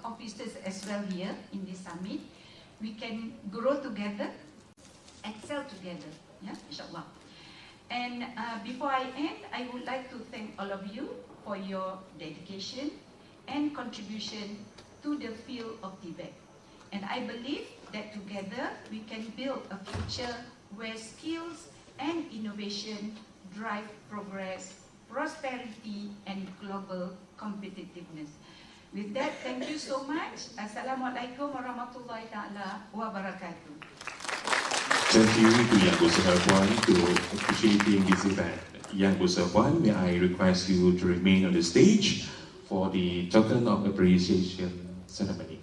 officers as well here in this summit. We can grow together, excel together, yeah, inshallah. And before I end, I would like to thank all of you for your dedication and contribution to the field of Tvet. And I believe that together we can build a future where skills and innovation drive progress, prosperity, and global competitiveness. With that, thank you so much. Assalamualaikum warahmatullahi ta'ala wabarakatuh. Thank you to Yang Bersama Puan to officiating this event. Yang Bersama Puan, may I request you to remain on the stage for the token of appreciation ceremony.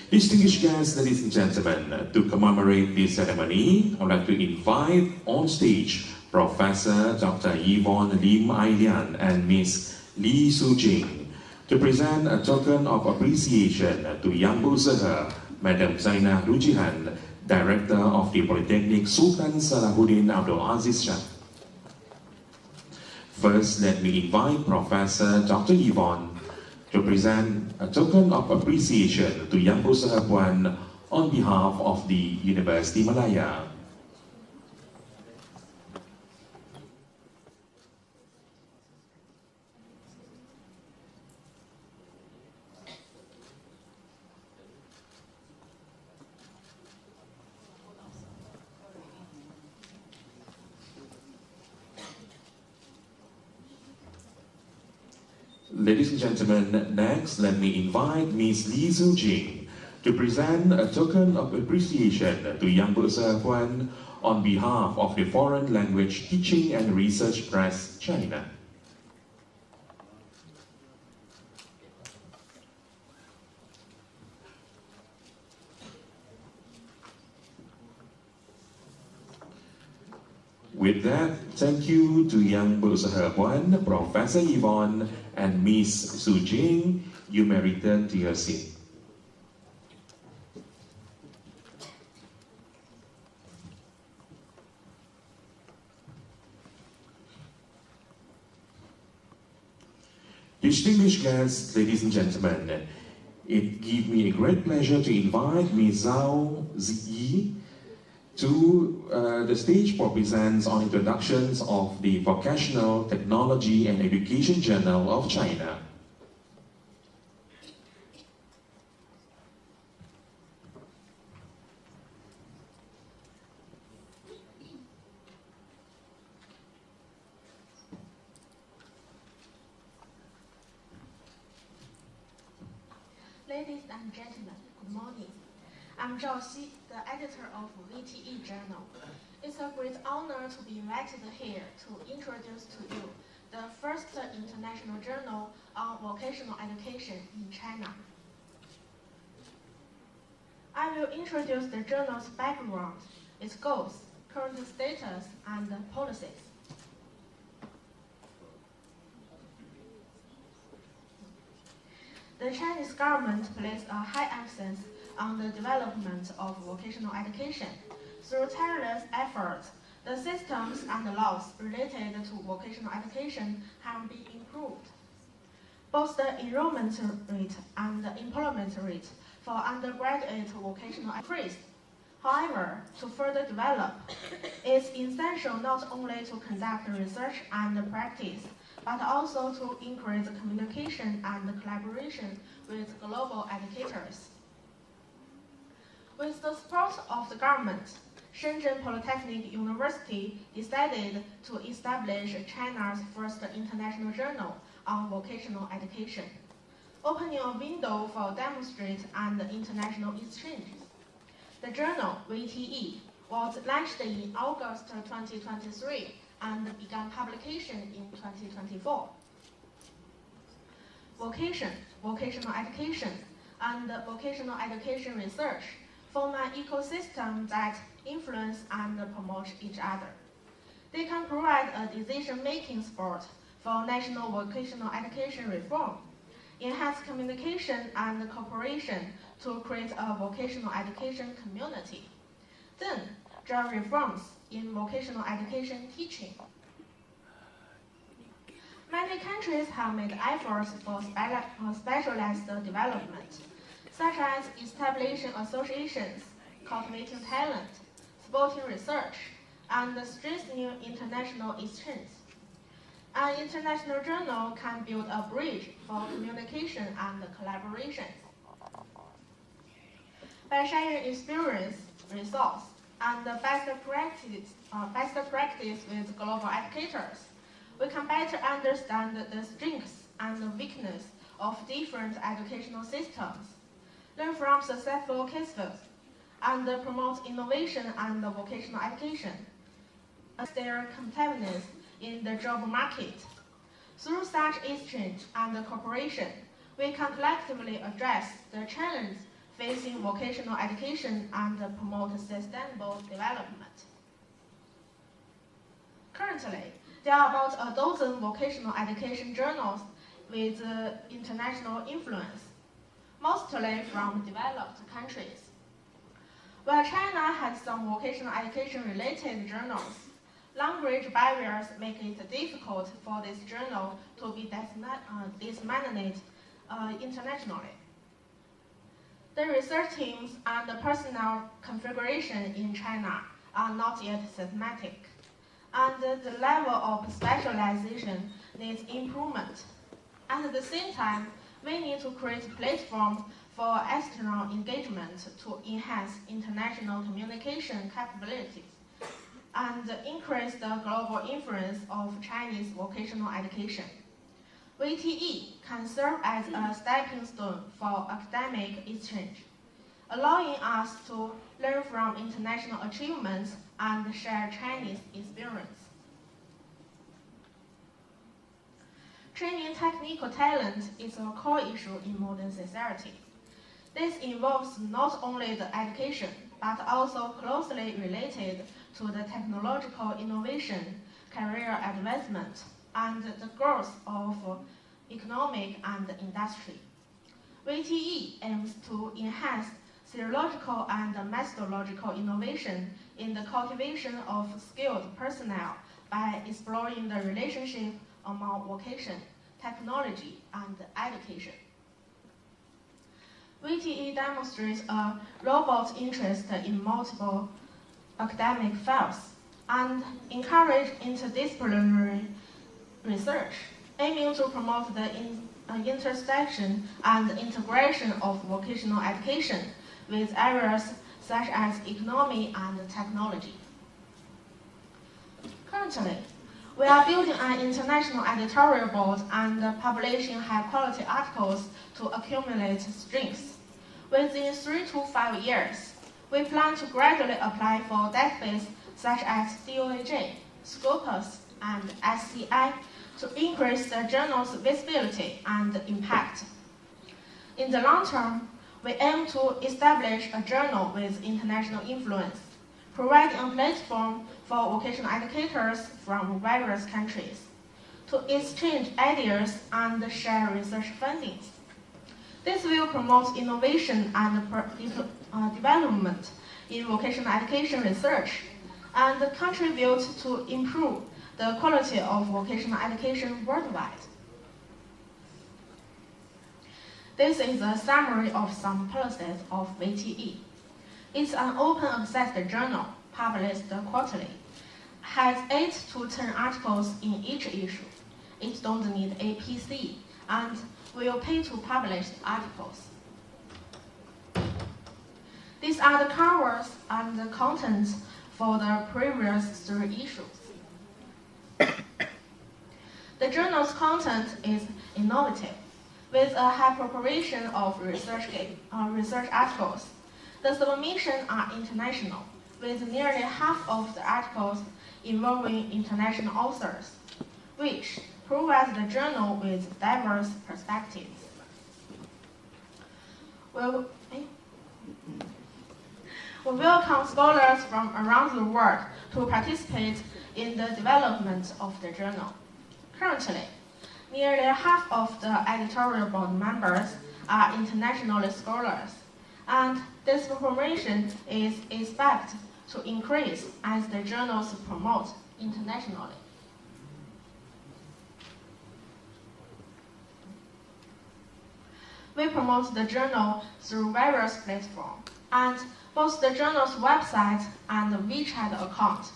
Distinguished guests, ladies and gentlemen, to commemorate this ceremony, I would like to invite on stage Professor Dr. Yvonne Lim Ai Lian and Ms. Lee Su Jing to present a token of appreciation to Yang Bersama, Madam Zainah Rujihan, Director of the Polytechnic Sultan Salahuddin Abdul Aziz Shah. First, let me invite Professor Dr. Yvonne to present a token of appreciation to Yang Bersama Puan on behalf of the University Malaya. Ladies and gentlemen, next let me invite Ms. Lee Su Jing to present a token of appreciation to Yang Bersama Puan on behalf of the Foreign Language Teaching and Research Press, China. With that, thank you to Yang Bersama Puan, Professor Yvonne, and Ms. Su Jing. You may return to your seat. Distinguished guests, ladies and gentlemen, it gives me a great pleasure to invite Ms. Zhao Ziyi to the stage for presents on introductions of the Vocational Technology and Education Journal of China. Ladies and gentlemen, good morning. I'm Zhao Xi, the editor of VTE Journal. It's a great honor to be invited here to introduce to you the first international journal on vocational education in China. I will introduce the journal's background, its goals, current status, and policies. The Chinese government places a high emphasis on the development of vocational education. Through tireless efforts, the systems and the laws related to vocational education have been improved. Both the enrollment rate and the employment rate for undergraduate vocational increased. However, to further develop, it's essential not only to conduct research and practice, but also to increase communication and collaboration with global educators. With the support of the government, Shenzhen Polytechnic University decided to establish China's first international journal on vocational education, opening a window for demonstrate and international exchanges. The journal, VTE, was launched in August 2023 and began publication in 2024. Vocational education, and vocational education research form an ecosystem that influence and promote each other. They can provide a decision-making support for national vocational education reform, enhance communication and cooperation to create a vocational education community. Then, drive reforms in vocational education teaching. Many countries have made efforts for specialized development, such as establishing associations, cultivating talent, supporting research, and strengthening international exchange. An international journal can build a bridge for communication and collaboration. By sharing experience, resource, and best practice with global educators, we can better understand the strengths and the weakness of different educational systems, learn from successful cases, and promote innovation and vocational education, as their competitiveness in the job market. Through such exchange and cooperation, we can collectively address the challenges facing vocational education and promote sustainable development. Currently, there are about a dozen vocational education journals with international influence, mostly from developed countries. While China has some vocational education-related journals, language barriers make it difficult for this journal to be disseminated internationally. The research teams and the personnel configuration in China are not yet systematic, and the level of specialization needs improvement. At the same time, we need to create a platform for external engagement to enhance international communication capabilities and increase the global influence of Chinese vocational education. VTE can serve as a stepping stone for academic exchange, allowing us to learn from international achievements and share Chinese experience. Training technical talent is a core issue in modern society. This involves not only the education, but also closely related to the technological innovation, career advancement, and the growth of economic and industry. VTE aims to enhance theological and methodological innovation in the cultivation of skilled personnel by exploring the relationship among vocation, technology, and education. VTE demonstrates a robust interest in multiple academic fields and encourage interdisciplinary research, aiming to promote the intersection and integration of vocational education with areas such as economy and technology. Currently, we are building an international editorial board and publishing high-quality articles to accumulate strengths. Within 3 to 5 years, we plan to gradually apply for databases such as DOAJ, Scopus, and SCI to increase the journal's visibility and impact. In the long term, we aim to establish a journal with international influence, providing a platform for vocational educators from various countries to exchange ideas and share research findings. This will promote innovation and development in vocational education research and contribute to improve the quality of vocational education worldwide. This is a summary of some policies of VTE. It's an open access journal, published quarterly, has 8 to 10 articles in each issue. It don't need APC and will pay to publish articles. These are the covers and the contents for the previous 3 issues. The journal's content is innovative, with a high proportion of research articles. The submissions are international, with nearly half of the articles involving international authors, which provides the journal with diverse perspectives. We welcome scholars from around the world to participate in the development of the journal. Currently, nearly half of the editorial board members are international scholars, and this proportion is expected to increase as the journals promote internationally. We promote the journal through various platforms, and both the journal's website and the WeChat account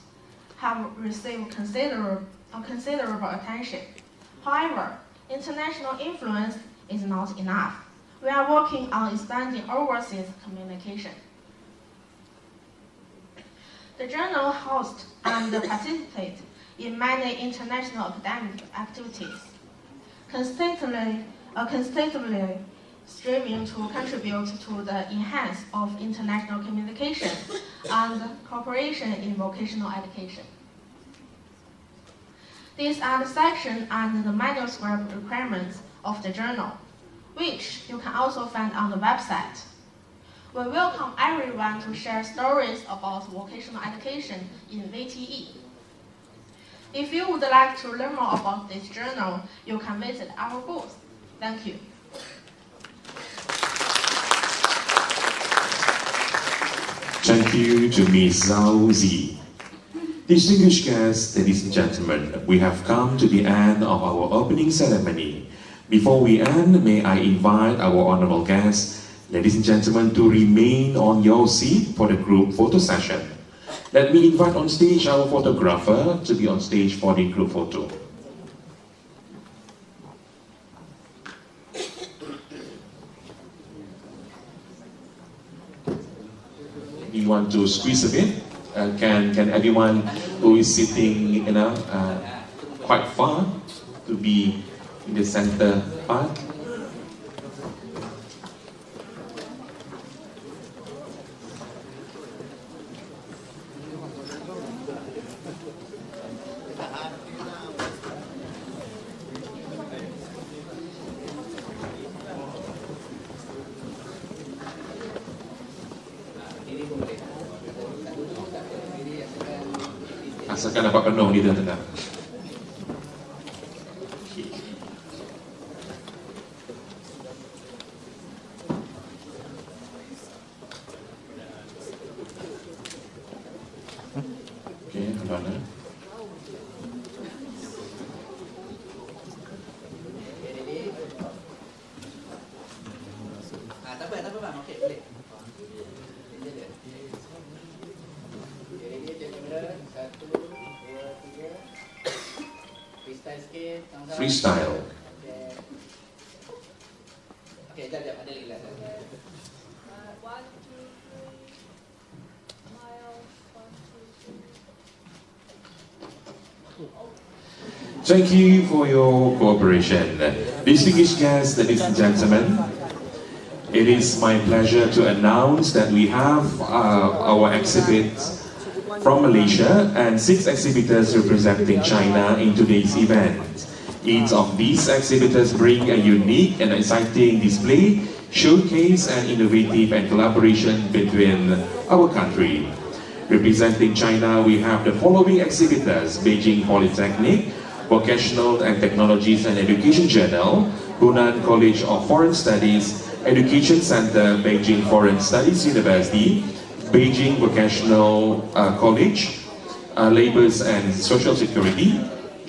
have received considerable attention. However, international influence is not enough. We are working on expanding overseas communication. The journal hosts and participates in many international academic activities, constantly striving to contribute to the enhance of international communication and cooperation in vocational education. These are the section and the manuscript requirements of the journal, which you can also find on the website. We welcome everyone to share stories about vocational education in VTE. If you would like to learn more about this journal, you can visit our booth. Thank you. Thank you to Ms. Zhao Zi. Distinguished guests, ladies and gentlemen, we have come to the end of our opening ceremony. Before we end, may I invite our honorable guests, ladies and gentlemen, to remain on your seat for the group photo session. Let me invite on stage our photographer to be on stage for the group photo. You want to squeeze a bit? Can everyone who is sitting, quite far to be in the center part? Asalkan dapat penuh dia tetap. Okay, hold on. Tak apa bang, okey boleh. Freestyle. Okay, jap, ada lagi lah. 1, 2, 3. Thank you for your cooperation. Distinguished guests, ladies and gentlemen, it is my pleasure to announce that we have our exhibits from Malaysia and 6 exhibitors representing China in today's event. Each of these exhibitors bring a unique and exciting display, showcase and innovative and collaboration between our country. Representing China, we have the following exhibitors: Beijing Polytechnic, Vocational and Technologies and Education Journal, Hunan College of Foreign Studies, Education Center, Beijing Foreign Studies University, Beijing Vocational College, Labours and Social Security,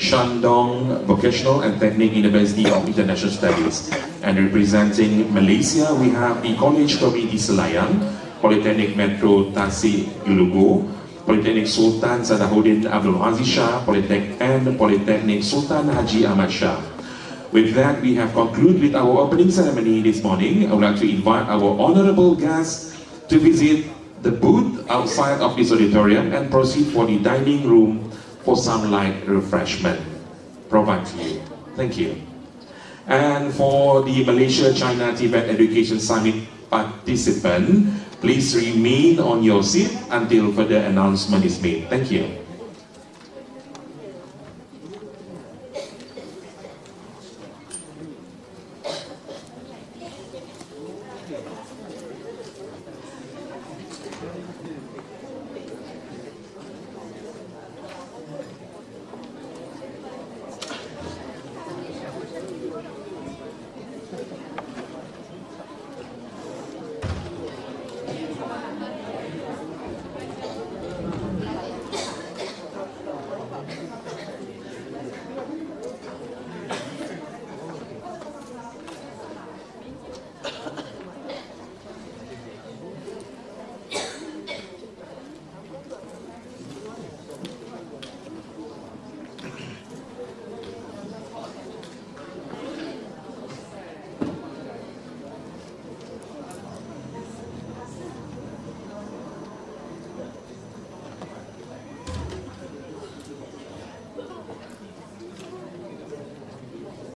Shandong Vocational and Technical University of International Studies. And representing Malaysia, we have the College Community Selayang, Polytechnic Metro Tasik Gelugo, Polytechnic Sultan Salahuddin Abdul Aziz Shah, Polytechnic Sultan Haji Ahmad Shah. With that, we have concluded with our opening ceremony this morning. I would like to invite our honorable guests to visit the booth outside of this auditorium and proceed for the dining room for some light refreshment provided to you. Thank you. And for the Malaysia-China Tibet Education Summit participant, please remain on your seat until further announcement is made. Thank you.